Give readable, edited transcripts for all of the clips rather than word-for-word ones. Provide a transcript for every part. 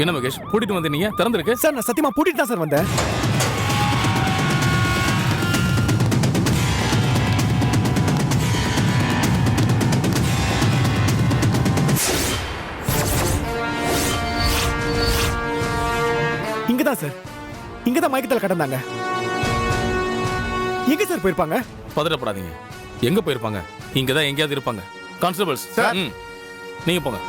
என்ன மகேஷ் பூட்டிட்டு வந்து நீங்க திறந்துருக்கு? சார் நான் சத்தியமா பூட்டிட்டு தான் சார் வந்தேன். இங்கதான் சார், இங்கதான் மயக்கத்தில் கடந்தாங்க. எங்க சார் போயிருப்பாங்க? பதறப்படாதீங்க. எங்க போயிருப்பாங்க? இங்கதான் எங்கேயாவது இருப்பாங்க. கான்ஸ்டபிள்ஸ் நீங்க போங்க.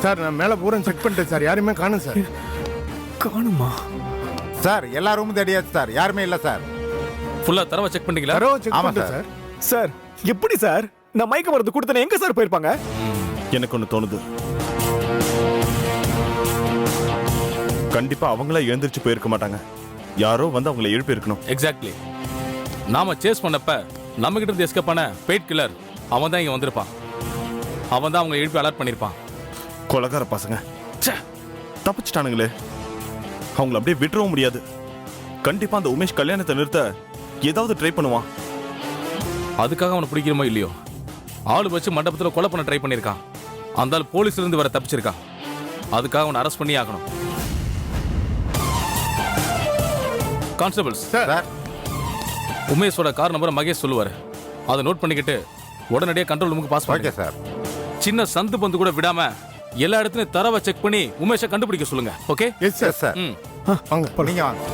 சார் நான் மேலே பூரா செக் பண்ணிட்டேன் சார், யாருமே காணும் சார். காணுமா சார்? எல்லா ரூமும் தேடியாச்சு சார், யாருமே இல்லை சார். ஃபுல்லா தரவா செக் பண்ணிட்டீங்களா? தரவா செக் ஆமா பண்ணிட்டேன் சார். சார். சார் எப்படி சார் நான் மயக்க மருந்து கொடுத்தேன், எங்க சார் போயிருப்பாங்க? எனக்கு ஒன்று தோணுது. கண்டிப்பா அவங்கள எழுந்திருச்சு போயிருக்க மாட்டாங்க. யாரோ வந்து அவங்களை எழுப்பி இருக்கணும். எக்ஸாக்ட்லி. நாம சேஸ் பண்ணப்ப நம்ம கிட்ட இருந்து எஸ்கேப் பண்ண பெயிட் கில்லர் அவன் தான் இங்க வந்திருப்பான். அவன் தான் அவங்க எழுப்பி அலர்ட் பண்ணிருப்பான். கொலகார பசங்க தப்பிச்சிட்டானுங்களே. அவங்கள அப்படியே விட்டுறவும் முடியாது. கண்டிப்பா அந்த உமேஷ் கல்யாணத்தை நிறுத்த ஏதாவது ட்ரை பண்ணுவான். அதுக்காக அவனை பிடிக்கிறமோ இல்லையோ, ஆளு வச்சு மண்டபத்தில் கொலை பண்ண ட்ரை பண்ணியிருக்கான். அந்த ஆள் போலீஸ்ல இருந்து வர தப்பிச்சிருக்கான். அதுக்காக அவனை அரெஸ்ட் பண்ணி ஆகணும். கான்ஸ்டபிள்ஸ் சார் உமேஷோட கார் நம்பரை மகேஷ் சொல்லுவாரு. அதை நோட் பண்ணிக்கிட்டு உடனடியாக கண்ட்ரோல் ரூமுக்கு பாஸ் ஓகே பண்ணுங்க சார். சின்ன சந்து பந்து கூட விடாம எல்லா இடத்துலயும் தரவை செக் பண்ணி உமேஷை கண்டுபிடிக்க சொல்லுங்க. ஓகே? Yes sir. சார் ம். வாங்க நீங்க வாங்க.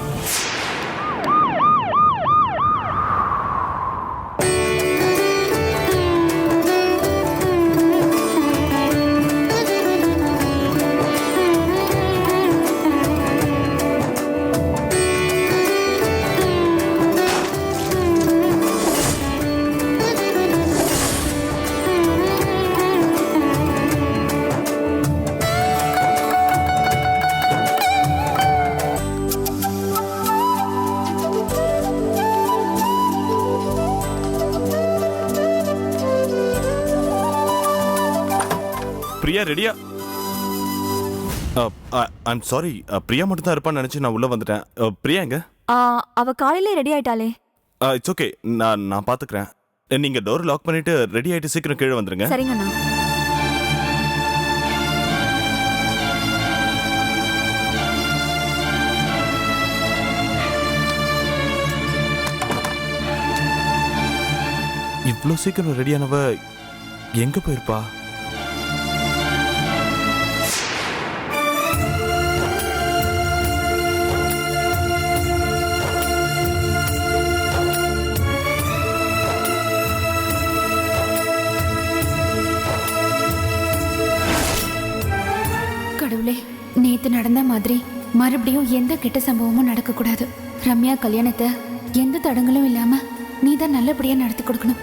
பிரியா ரெடியா? ஐம் சாரி, பிரியா மட்டும் தான் இருப்பான்னு நினைச்சு நான் உள்ள வந்துட்டேன். பிரியா எங்க? அவ காலையில ரெடி ஆயிட்டாளே. இட்ஸ் ஓகே, நான் பாத்துக்கிறேன். நீங்க டோர் லாக் பண்ணிட்டு ரெடி ஆயிட்டு சீக்கிரம் கீழே வந்துருங்க. சரிங்கண்ணா. இவ்வளோ சீக்கிரம் ரெடியானவ எங்க போயிருப்பா? கடவுளே, நேத்து நடந்த மாதிரி மறுபடியும் எந்த கெட்ட சம்பவமும் நடக்க கூடாது. ரம்யா கல்யாணத்தை எந்த தடங்களும் இல்லாம நீ தான் நல்லபடியா நடத்தி கொடுக்கணும்.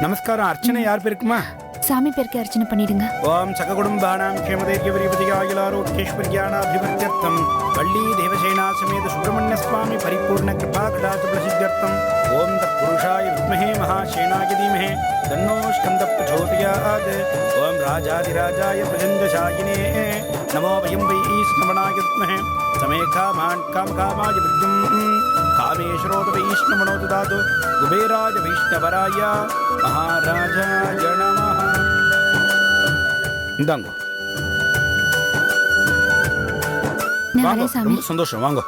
நமஸ்காரம். அர்ச்சனை யார் பேருக்குமா? சாமி பேருக்கு அர்ச்சனை பண்ணிடுங்க. ஓம் சககுடும்பானாம் க்ஷேமதைர்யபரிபதிகாயிலாரோக்கியேஸ்வர்யானாபிவர்த்தியர்த்தம் வள்ளி தேவசேனா சமேத சுப்பிரமணிய சுவாமி பரிபூர்ண கிருபா கடாச்ச பிரசித்தியர்த்தம் ஓம் தத்புருஷாய வித்மஹே மகாசேனாய தீமஹே தன்னோ ஸ்கந்த பிரச்சோதயாத் ஓம் ராஜாதிராஜாய பிரசஞ்சசாயினே நமோ வயம் வை ஸ்ரவணாய வித்மஹே சமேகாமான் காமகாமாய வித்யம் காமேஸ்வரோத வைஷ்ணவனோ ததாது குபேராஜ வைஷ்ணவராய மகாராஜாய நமः. இந்தாங்க. நான் சாமி. ரொம்ப சந்தோஷம், வாங்க.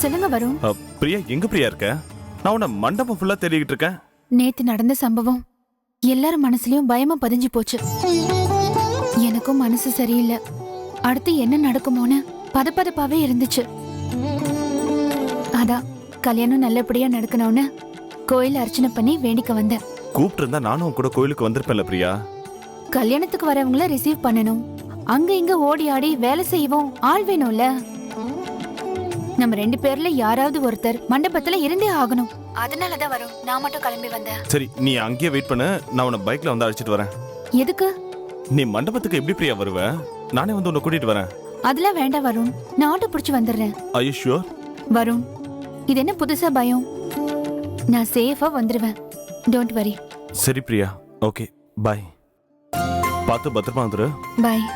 சொல்லுங்க வரும். பிரியா எங்க பிரியா இருக்க? நான் உன்னை மண்டபம் ஃபுல்லா தேடிக்கிட்டு இருக்கேன். நேத்து நடந்த சம்பவம் எல்லாரும் மனசுலயும் பயமா பதிஞ்சு போச்சு. எனக்கும் மனசு சரியில்லை. அடுத்து என்ன நடக்குமோன்னு பதப்பதப்பாவே இருந்துச்சு. அதான் கல்யாணம் நல்லபடியா நடக்கணும்னு கோயில் அர்ச்சனை பண்ணி வேண்டிக்க வந்தேன். கூப்பிட்டு இருந்தா நானும் கூட கோயிலுக்கு வந்திருப்பேன்ல பிரியா. கல்யாணத்துக்கு வரவங்கள ரிசீவ் பண்ணணும், அங்க இங்க ஓடி ஆடி வேலை செய்வோம், ஆள் வேணும்ல. நம்ம 2 பேர்ல யாராவது ஒருத்தர் மண்டபத்துல இருந்தே ஆகணும். அதனாலதான் வரும். நான் மட்டும் கிளம்பி வந்தேன். சரி நீ அங்கேயே வெயிட் பண்ணு, நான் உன்னை பைக்ல வந்து அழைச்சிட்டு வரேன். எதுக்கு? நீ மண்டபத்துக்கு எப்படி பிரியா வருவ? நானே வந்து உன்னை கூட்டிட்டு வரேன். அதெல்லாம் வேண்டாம் வருண். நான் ஆட்டோ பிடிச்சு வந்துடுறேன். Are you sure? வருண், இது என்ன புதுசா பயம்? நான் சேஃபா வந்துருவேன். Don't worry. சரி பிரியா, ஓகே பாய். பார்த்து பத்திரமா வந்துரு. பாய்.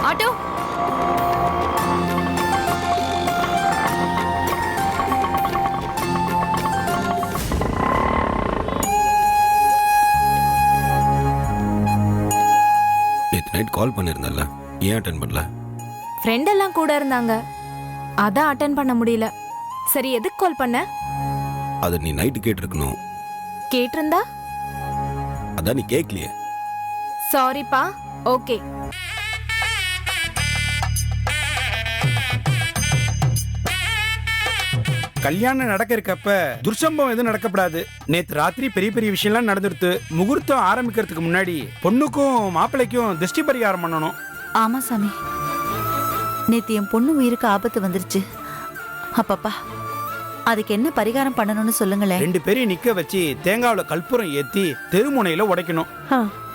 ஆட்டோ. நேற்று நைட் கால் பண்ணியிருந்தேன்ல, ஏன் அட்டன் பண்ணல? ஃப்ரெண்ட் எல்லாம் கூட இருந்தாங்க, அதான் அட்டென்ட் பண்ண முடியல. சரி, எதுக்கு கால் பண்ண? அதை நீ நைட்டு கேட்டிருக்கணும். கேட்டிருந்தா? அதான் நீ கேட்கலையே. சாரிப்பா. ஓகே. கல்யாணம் நடக்க இருக்கப்ப துர்சம்பவம் எதுவும் நடக்கப்படாது. நேத்து ராத்திரி பெரிய பெரிய விஷயம்லாம் நடந்துடுத்து. முகூர்த்தம் ஆரம்பிக்கிறதுக்கு முன்னாடி பொண்ணுக்கும் மாப்பிள்ளைக்கும் திருஷ்டி பரிகாரம் பண்ணணும். ஆமா சாமி, நேத்து என் பொண்ணு உயிருக்கு ஆபத்து வந்துருச்சு. அப்பப்பா, அதுக்கு என்ன பரிகாரம் பண்ணணும்னு சொல்லுங்களேன். 2 பேரையும் நிக்க வச்சு தேங்காவுல கற்பூரம் ஏத்தி தெருமுனையில உடைக்கணும்.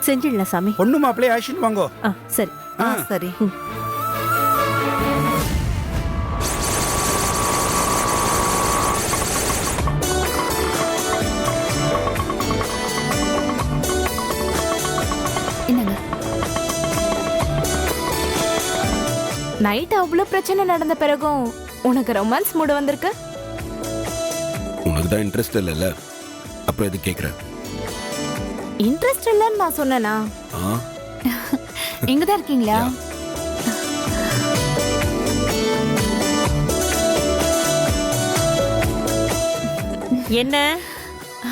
செஞ்சிடலாம் சாமி. பொண்ணு மாப்பிள்ளைய ஆக்ஷன் வாங்கோ. சரி சரி. என்னங்க? நைட் அவ்வளவு பிரச்சனை நடந்த பிறகும் உனக்கு ரொமான்ஸ் மூடு வந்திருக்கு. உனக்கு தான் இன்ட்ரெஸ்ட் இல்லைல்ல, அப்புறம் எது கேட்குற? இன்ட்ரெஸ்ட் இல்லைன்னு நான் சொன்னேனா? இங்கதான் இருக்கீங்களா? என்ன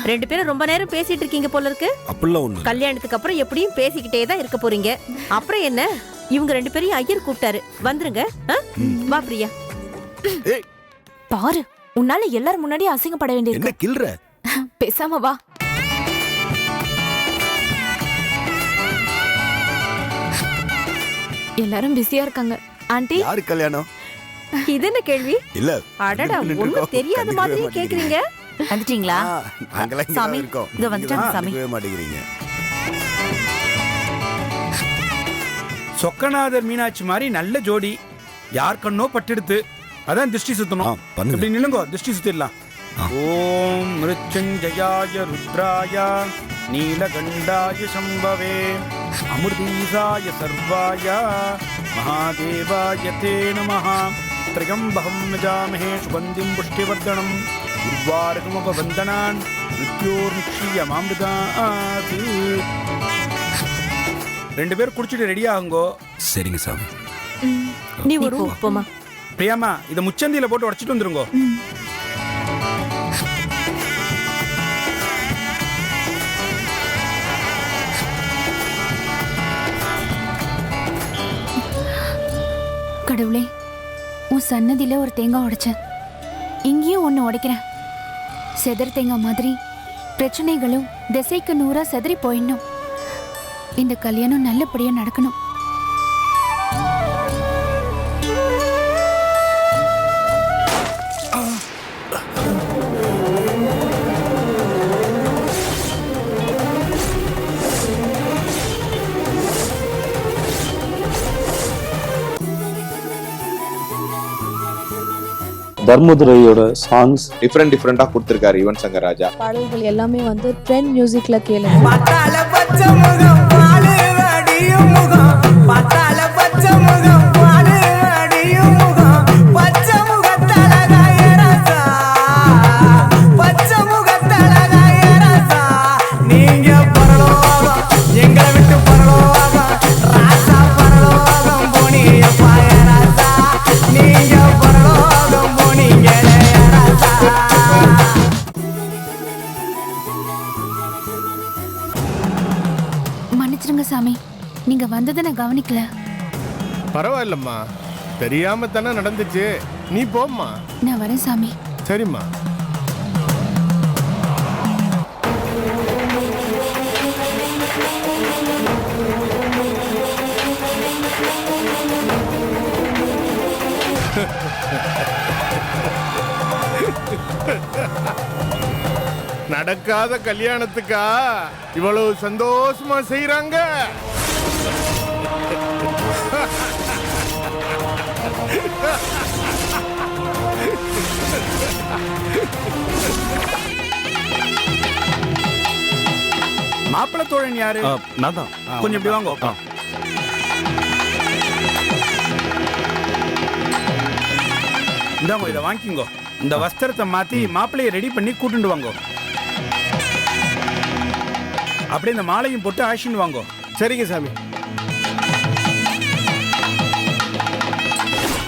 2 பேரும் ரொம்ப நேரம் பேசிட்டு இருக்கீங்க போல இருக்கு. அப்படிலாம் ஒண்ணு. கல்யாணத்துக்கு அப்புறம் எப்படியும் பேசிக்கிட்டே தான் இருக்க போறீங்க. அப்புறம் என்ன, இவங்க 2 பேரையும் ஐயர் கூப்பிட்டாரு, வந்துருங்க. வா பிரியா. பாரு, உன்னால எல்லாரும் முன்னாடி அசிங்கப்பட என்ன வேண்டியிருக்கு. கில்ற? பேசாம வா. எல்லாரும் பிஸியா இருக்காங்க. ஆண்டி, யாரு கல்யாணம்? இது என்ன கேள்வி? இல்ல, அடடா, ஒண்ணும் தெரியாத மாதிரி கேக்குறீங்க. வந்துட்டீங்களா? சாமி, இதோ வந்துட்டாங்க சாமி. மாட்டேங்கிறீங்க. சொக்கநாதர் மீனாட்சி மாதிரி நல்ல ஜோடி. யார் கண்ணோ பட்டெடுத்து அதான் திருஷ்டி சுத்தணும். இப்படி நில்லுங்கோ, திருஷ்டி சுத்திடலாம். ஓம் மிருத்யுஞ்சயாய ருத்ராய நீலகண்டாய சம்பவே அமிர்தீசாய சர்வாய மகாதேவாய தே நமः. த்ரியம்பகம் யஜாமஹே சுகந்திம் புஷ்டிவர்தனம் உர்வாருகமுபவந்தனான் மிருத்யோர்நிக்ஷீயமாம்ருதாத். 2 பேர் குடிச்சிட்டு ரெடி ஆகுங்கோ. சரிங்க சாமி. நீ ஒரு போமா. பிரியாமா, இதை முச்சந்தியில போட்டு உடச்சிட்டு வந்துருங்கோ. கடவுளே, உன் சன்னதியில ஒரு தேங்காய் உடைச்சேன், இங்கேயும் ஒன்னு உடைக்கிறேன். செதற தேங்காய் மாதிரி பிரச்சனைகளும் திசைக்கு 100 செதறி போயிடணும். இந்த கல்யாணம் நல்லபடியா நடக்கணும். தர்மதுரையோட சாங்ஸ் டிஃப்ரெண்டா கொடுத்திருக்காரு யுவன் சங்கர் ராஜா. பாடல்கள் எல்லாமே வந்து ட்ரெண்ட் மியூசிக்ல கேளுங்க. மன்னிச்சிருங்க சாமி, நீங்க வந்ததை நான் கவனிக்கல. பரவாயில்லம்மா, தெரியாம தானே நடந்துச்சு. நீ போம்மா. நான் வரேன் சாமி. சரிம்மா. நடக்காத கல்யாணத்துக்கா இவ்வளவு சந்தோஷமா செய்யறாங்க. மாப்பிள்ளை தோழன் யாரு? நான் தான். கொஞ்சம் இப்படி வாங்க. இந்தாங்க, இதை வாங்கிக்கோங்க. இந்த வஸ்திரத்தை மாத்தி மாப்பிள்ளைய ரெடி பண்ணி கூட்டிட்டு வாங்க. அப்படியே இந்த மாலையும் போட்டு ஆஷின்னு வாங்க. சரிங்க சாமி.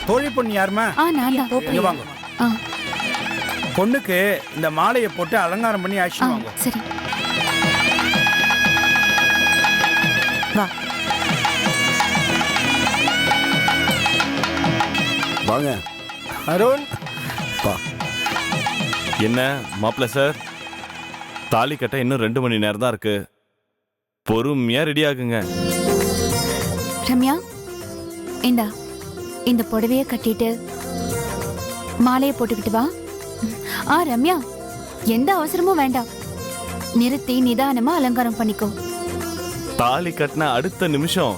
தோழி பொண்ணு யாருமா? நான் தான். இங்க வாங்க. ஆ, பொண்ணுக்கு இந்த மாலையை போட்டு அலங்காரம் பண்ணி ஆ, ஆஷின்னு வாங்க. சரி. வா. வாங்க அருண், என்ன மாப்பிள்ள சார், தாலி கட்ட இன்னும் 2 மணி நேரம் தான் இருக்கு. பொறுமையா ரெடி ஆகுங்க. ரம்யா, இந்த புடவைய கட்டிட்டு மாலையை போட்டுக்கிட்டு வா. ரம்யா, எந்த அவசரமும் வேண்டாம். நிறுத்தி நிதானமா அலங்காரம் பண்ணிக்கோ. தாலி கட்டின அடுத்த நிமிஷம்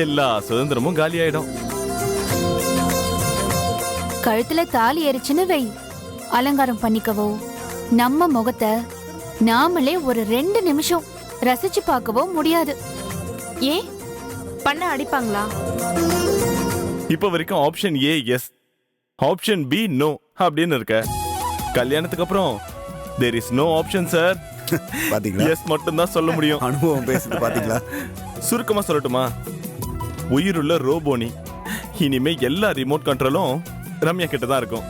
எல்லா சுதந்திரமும் காலி ஆயிடும். கழுத்துல தாலி எரிச்சுன்னு வை, அலங்காரம் பண்ணிக்கவோ நம்ம முகத்தை நாமளே ஒரு 2 நிமிஷம் ரசிச்சு பார்க்கவோ முடியாது. ஏன் பண்ண அடிப்பாங்களா? இப்ப வரைக்கும் option A yes, option B no அப்படின்னு இருக்க. கல்யாணத்துக்கு அப்புறம் there is no option sir. பாத்தீங்களா? எஸ் மட்டும் தான் சொல்ல முடியும். அனுபவம் பேசுது பாத்தீங்களா? சுருக்கமா சொல்லட்டுமா, உயிருள்ள ரோபோனி இனிமே எல்லா ரிமோட் கண்ட்ரோலும் ரம்யா கிட்ட தான் இருக்கும்.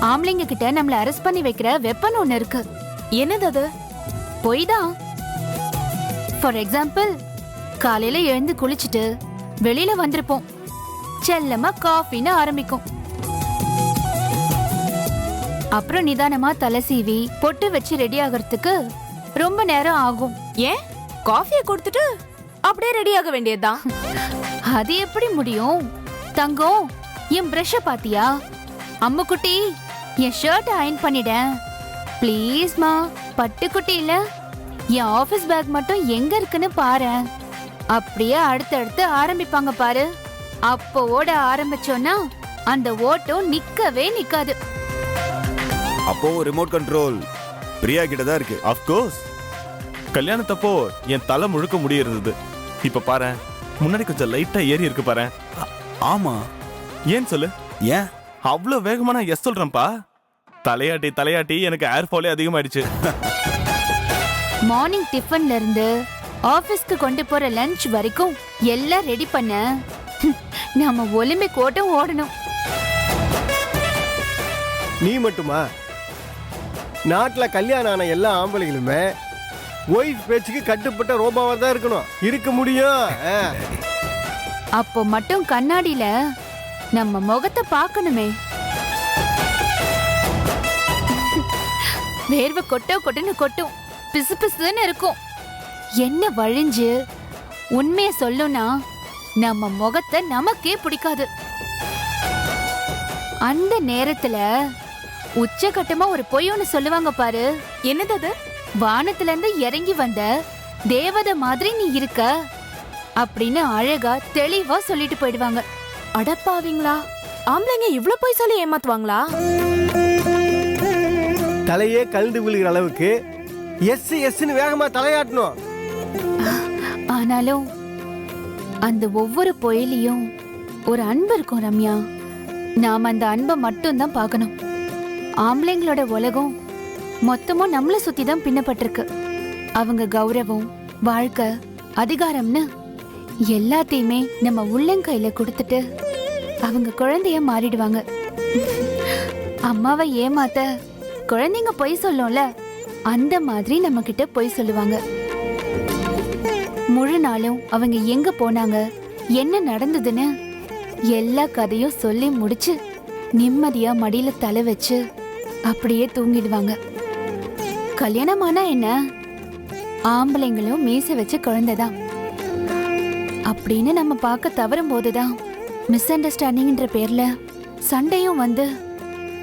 ஆம்பளைங்க கிட்ட நம்மள அரெஸ்ட் பண்ணி வைக்கிற வெப்பன் ஒண்ணு இருக்கு. என்னது அது? பொய் தான். ஃபார் எக்ஸாம்பிள், காலையில எழுந்து குளிச்சுட்டு வெளியில வந்திருப்போம். செல்லமா காஃபின்னு ஆரம்பிக்கும். அப்புறம் நிதானமா தலை சீவி பொட்டு வச்சு ரெடி ஆகிறதுக்கு ரொம்ப நேரம் ஆகும். ஏன் காஃபியை கொடுத்துட்டு அப்படியே ரெடி ஆக வேண்டியதுதான். அது எப்படி முடியும்? தங்கம், என் பிரஷ பாத்தியா? அம்முக்குட்டி, என் ஷர்ட் அயன் பண்ணிட்டேன் ப்ளீஸ்மா. பட்டுக்குட்டி இல்ல, என் ஆபீஸ் பேக் மட்டும் எங்க இருக்குன்னு பாரு. அப்படியே அடுத்தடுத்து ஆரம்பிப்பாங்க பாரு. அப்போ ஓட ஆரம்பிச்சோன்னா அந்த ஓட்டம் நிக்கவே நிக்காது. அப்போ ரிமோட் கண்ட்ரோல் பிரியா கிட்ட தான் இருக்கு. அஃப்கோர்ஸ், கல்யாணத்தப்போ என் தலை முழுக்க முடி இருந்தது. இப்ப பாரு, முன்னாடி கொஞ்சம் லைட்டா ஏறி இருக்கு பாரு. ஆமா, ஏன் சொல்லு? ஏன் அவ்வளவு வேகமா நான் எஸ் சொல்றேன்ப்பா. தலையாட்டி தலையாட்டி எனக்கு ஏர் ஃபாலே அதிகமாயிடுச்சு. மார்னிங் டிஃபன்ல இருந்து ஆபீஸ்க்கு கொண்டு போற லஞ்ச் வரைக்கும் எல்லாம் ரெடி பண்ண நாம ஒலிம்பிக் ஓட்டம் ஓடணும். நீ மட்டுமா? நாட்டுல கல்யாணம் ஆன எல்லா ஆம்பளைங்களுமே ஒய்ஃப் பேச்சுக்கு கட்டுப்பட்ட ரோபாவா தான் இருக்கணும். இருக்க முடியும். அப்போ மட்டும் கண்ணாடியில நம்ம முகத்தை பார்க்கணுமே. வேர்வை கொட்டுன்னு கொட்டும், பிசு பிசுன்னு இருக்கும். என்ன வழிஞ்சு உண்மைய சொல்லுனா நம்ம முகத்தை நமக்கே பிடிக்காது. அந்த நேரத்துல உச்சகட்டமா ஒரு பொய் ஒன்னு சொல்லுவாங்க பாரு. என்னது அது? வானத்துல இருந்து இறங்கி வந்த தேவதை மாதிரி நீ இருக்க அப்படின்னு அழகா தெளிவா சொல்லிட்டு போயிடுவாங்க. அடப்பாவீங்களா, ஆம்பளைங்க இவ்ளோ போய் சொல்லி ஏமாத்துவாங்களா? தலையே கழுந்து விழுகிற அளவுக்கு எஸ் எஸ்ன்னு வேகமா தலையாட்டணும். ஆனாலும் அந்த ஒவ்வொரு பொயிலையும் ஒரு அன்பு இருக்கும் ரம்யா. நாம அந்த அன்பை மட்டும் தான் பார்க்கணும். ஆம்பளைங்களோட உலகம் மொத்தமும் நம்மளை சுத்தி தான் பின்னப்பட்டிருக்கு. அவங்க கௌரவம், வாழ்க்கை, அதிகாரம்னு எல்லாத்தையுமே நம்ம உள்ளங்கையில கொடுத்துட்டு அவங்க குழந்தைய மாறிடுவாங்க. அம்மாவை ஏமாத்த குழந்தைங்க பொய் சொல்லும்ல, அந்த மாதிரி நம்ம கிட்ட பொய் சொல்லுவாங்க. முழு நாளும் அவங்க எங்க போனாங்க, என்ன நடந்ததுன்னு எல்லா கதையும் சொல்லி முடிச்சு நிம்மதியா மடியில தலை வச்சு அப்படியே தூங்கிடுவாங்க. கல்யாணமானா என்ன, ஆம்பளைங்களும் மீசை வச்ச குழந்தைதான் அப்படின்னு நம்ம பார்க்க தவறும் போதுதான் மிஸ் அண்டர்ஸ்டாண்டிங்ன்ற பேர்ல சண்டையும் வந்து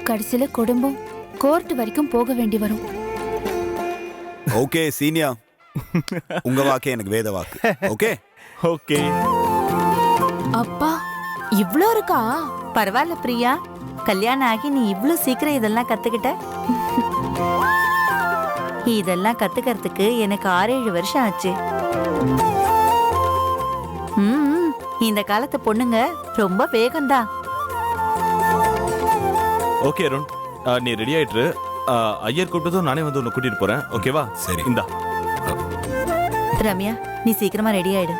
கடைசியில குடும்பம் கோர்ட் வரைக்கும் போக வேண்டி வரும். ஓகே சீனியா, உங்க வாக்கே எனக்கு வேத வாக்கு. Okay okay. அப்பா இவ்ளோ இருக்கா? பரவாயில்ல பிரியா, கல்யாணம் ஆகி நீ இவ்ளோ சீக்கிரம் இதெல்லாம் கத்துக்கிட்ட. இதெல்லாம் கத்துக்கிறதுக்கு எனக்கு 6-7 வருஷம் ஆச்சு. இந்த காலத்து பொண்ணுங்க ரொம்ப வேகம்தான். ஓகே அருண், நீ ரெடி ஆயிட்டு ஐயர் கூப்பிட்டதும் நானே வந்து உன்னை கூட்டிட்டு போறேன். ஓகேவா? சரி. இந்தா. ரம்யா, நீ சீக்கிரமா ரெடி ஆயிடு.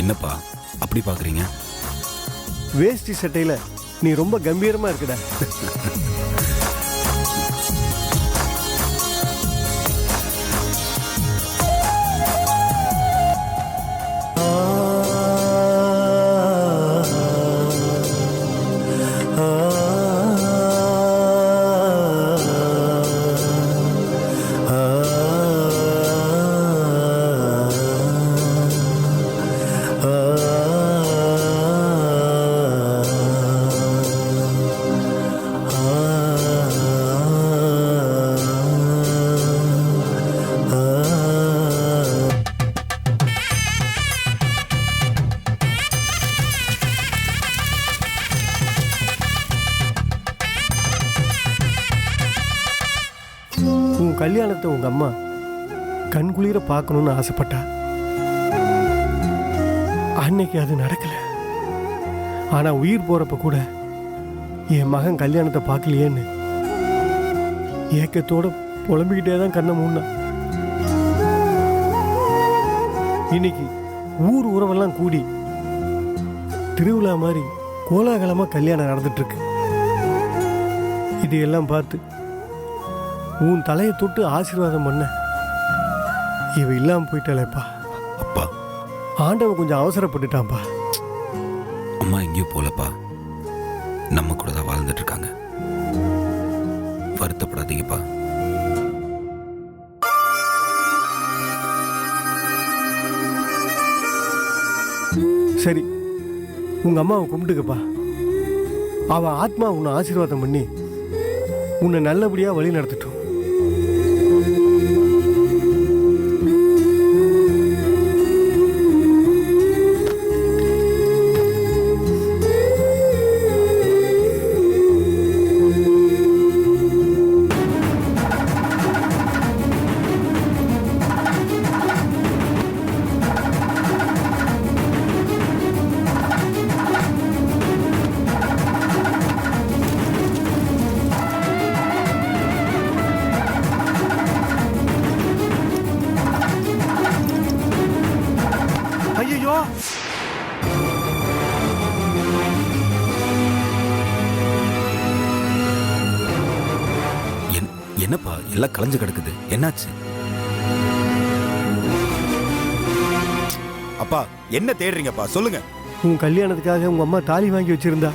என்னப்பா அப்படி பாக்குறீங்க? வேஷ்டி சட்டையில நீ ரொம்ப கம்பீரமா இருக்குடா. உன் கல்யாணத்தை உங்க அம்மா கண்குளிர பார்க்கணும்னு ஆசைப்பட்டா. அன்னைக்கு அது நடக்கல. ஆனா உயிர் போறப்ப கூட என் மகன் கல்யாணத்தை பார்க்கலையேன்னு ஏக்கத்தோட புலம்பிக்கிட்டே தான் கண்ணை மூடினா. இன்னைக்கு ஊர் உறவெல்லாம் கூடி திருவிழா மாதிரி கோலாகலமா கல்யாணம் நடந்துட்டு இருக்கு. இதையெல்லாம் பார்த்து உன் தலையை தொட்டு ஆசீர்வாதம் பண்ண இவ இல்லாம போயிட்டாளேப்பா. அப்பா, ஆண்டவன் கொஞ்சம் அவசரப்பட்டுட்டான்ப்பா. அம்மா எங்கேயும் போலப்பா, நம்ம கூட தான் வாழ்ந்துட்டு இருக்காங்க. வருத்தப்படாதீங்கப்பா. சரி, உங்க அம்மாவை கும்பிட்டுக்கப்பா. அவ ஆத்மா உன்னை ஆசீர்வாதம் பண்ணி உன்னை நல்லபடியா வழி நடத்திட்டோம். ஐயோ, என்னப்பா எல்லாம் கலைஞ்சு கிடக்குது, என்னாச்சு? அப்பா என்ன தேடுறீங்கப்பா, சொல்லுங்க. உன் கல்யாணத்துக்காக உங்க அம்மா தாலி வாங்கி வச்சிருந்தா.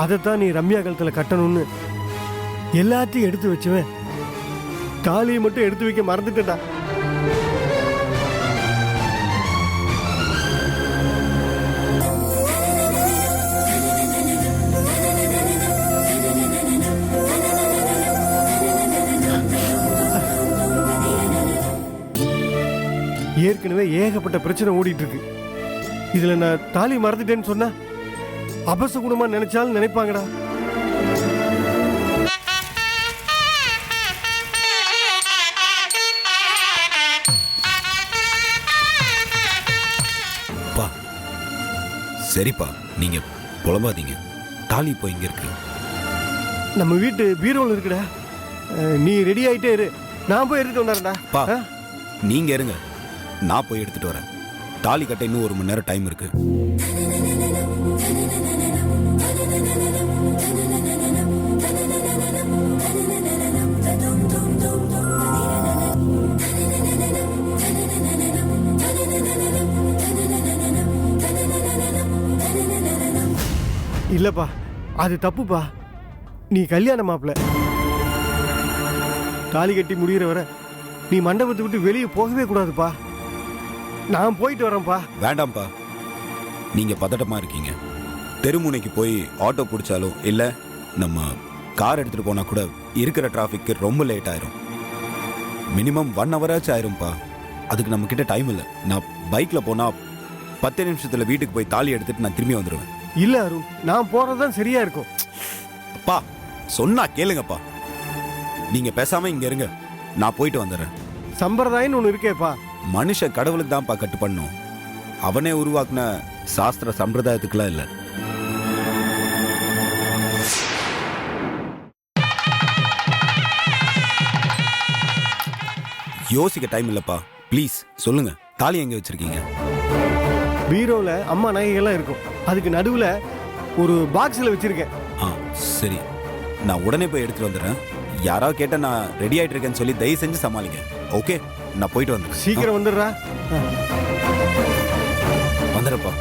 அதைத்தான் நீ ரம்யா கழுத்துல கட்டணும்னு எல்லாத்தையும் எடுத்து வச்சுவேன். தாலியை மட்டும் எடுத்து வைக்க மறந்துட்டா. ஏற்கனவே ஏகப்பட்ட பிரச்சனை ஓடிட்டு இருக்கு. இதுல நான் தாலி மறந்துட்டேன்னு சொன்னா அபசகுணமா நினைச்சாலும் நினைப்பாங்கடா. அப்பா, சரிப்பா, நீங்க புலம்பாதீங்க. தாலி இப்போ இங்க இருக்கு. நம்ம வீட்டு பீரோல இருக்குடா. நீ ரெடி ஆயிட்டே இரு, நான் போய் எடுத்துட்டு வந்துடுறேன்டா. பா, நீங்க இருங்க, நான் போய் எடுத்துட்டு வரேன். தாலி கட்ட இன்னும் 1 மணி நேரம் டைம் இருக்கு. இல்லப்பா அது தப்புப்பா. நீ கல்யாண மாப்பிள்ள, தாலி கட்டி முடிகிற வரை நீ மண்டபத்தை விட்டு வெளியே போகவே கூடாதுப்பா. நான் போயிட்டு வரேன்ப்பா. வேண்டாம்ப்பா, நீங்க பதட்டமா இருக்கீங்க. தெருமுனைக்கு போய் ஆட்டோ பிடிச்சாலும் இல்ல நம்ம கார் எடுத்துட்டு போனா கூட இருக்கிற டிராஃபிக்கு ரொம்ப லேட் ஆயிரும். Minimum 1 hour ஆயிரும்ப்பா. அதுக்கு நம்ம கிட்ட டைம் இல்லை. நான் பைக்ல போனா 10 நிமிஷத்துல வீட்டுக்கு போய் தாலி எடுத்துட்டு நான் திரும்பி வந்துடுவேன். இல்ல அருண், நான் போறதுதான் சரியா இருக்கும். அப்பா சொன்னா கேளுங்கப்பா. நீங்க பேசாம இங்க இருங்க, நான் போயிட்டு வந்துடுறேன். சம்பிரதாயம்னு ஒண்ணு இருக்கேப்பா. மனுஷ கடவுளுக்கு தான்ப்பா கட்டு பண்ணும். அவனே உருவாக்குன சாஸ்திர சம்பிரதாயத்துக்குலாம் இல்லை. யோசிக்க டைம் இல்லப்பா. ப்ளீஸ் சொல்லுங்க, தாலி எங்க வச்சிருக்கீங்க? பீரோல அம்மா நகைகள்லாம் இருக்கும், அதுக்கு நடுவுல ஒரு பாக்ஸ்ல வச்சிருக்கேன். சரி, நான் உடனே போய் எடுத்துட்டு வந்துடுறேன். யாராவது கேட்டா நான் ரெடி ஆயிட்டு இருக்கேன்னு சொல்லி தயவு செஞ்சு சமாளிங்க. ஓகே, நான் போயிட்டு வந்துடுறேன். சீக்கிரம் வந்துடுறா. வந்துடுறப்பா.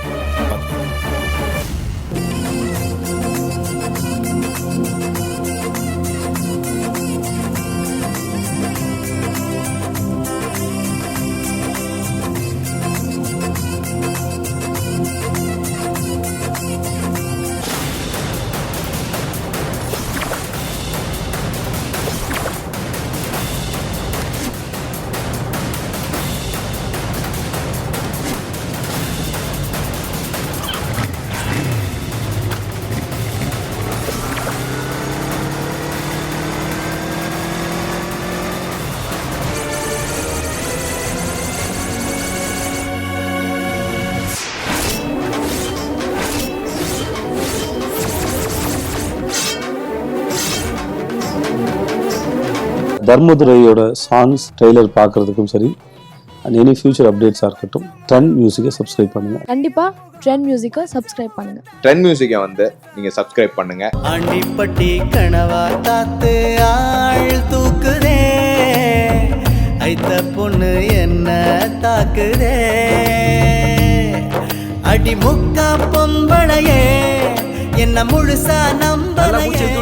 தர்மதுரையோட சாங்ஸ் ட்ரெய்லர் பார்க்கறதுக்கும் சரி, அண்ட் எனி ஃபியூச்சர் அப்டேட்ஸாக இருக்கட்டும், ட்ரெண்ட் மியூசிக்கை சப்ஸ்கிரைப் பண்ணுங்கள். கண்டிப்பாக ட்ரெண்ட் மியூசிக்கை சப்ஸ்கிரைப் பண்ணுங்கள். ட்ரெண்ட் மியூசிக்கை வந்து நீங்கள் சப்ஸ்கிரைப் பண்ணுங்கள். ஆண்டிப்பட்டி கனவா காத்து ஆள் தூக்குதே, ஐத்த பொண்ணு என்ன தாக்குதே, அடி முக்கா பொம்பளையே என்ன முழுசா நம்பலையே.